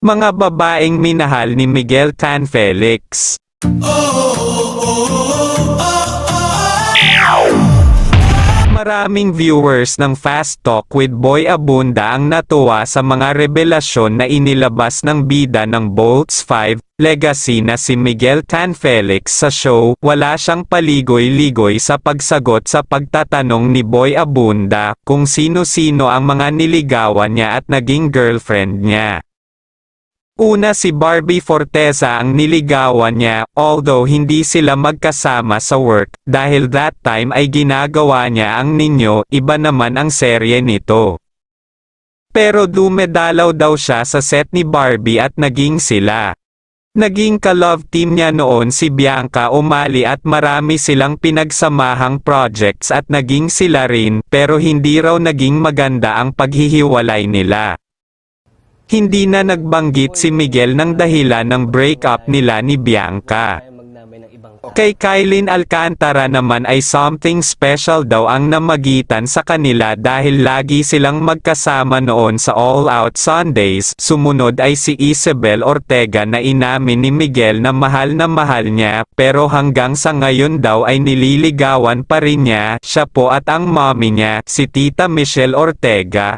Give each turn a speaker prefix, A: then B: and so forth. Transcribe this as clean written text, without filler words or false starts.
A: Mga babaeng minahal ni Miguel Tan Felix. Maraming viewers ng Fast Talk with Boy Abunda ang natuwa sa mga revelasyon na inilabas ng bida ng Boltz 5 Legacy na si Miguel Tan Felix sa show. Wala siyang paligoy-ligoy sa pagsagot sa pagtatanong ni Boy Abunda kung sino-sino ang mga niligawan niya at naging girlfriend niya. Una si Barbie Forteza ang niligawan niya, although hindi sila magkasama sa work, dahil that time ay ginagawa niya ang Ninyo, iba naman ang serye nito. Pero dumedalaw daw siya sa set ni Barbie at naging sila. Naging ka-love team niya noon si Bianca Umali at marami silang pinagsamahang projects at naging sila rin, pero hindi raw naging maganda ang paghihiwalay nila. Hindi na nagbanggit si Miguel ng dahilan ng breakup nila ni Bianca. Kay Kylene Alcantara naman ay something special daw ang namagitan sa kanila dahil lagi silang magkasama noon sa All Out Sundays. Sumunod ay si Isabel Ortega na inamin ni Miguel na mahal niya, pero hanggang sa ngayon daw ay nililigawan pa rin niya. Siya po at ang mommy niya, si Tita Michelle Ortega,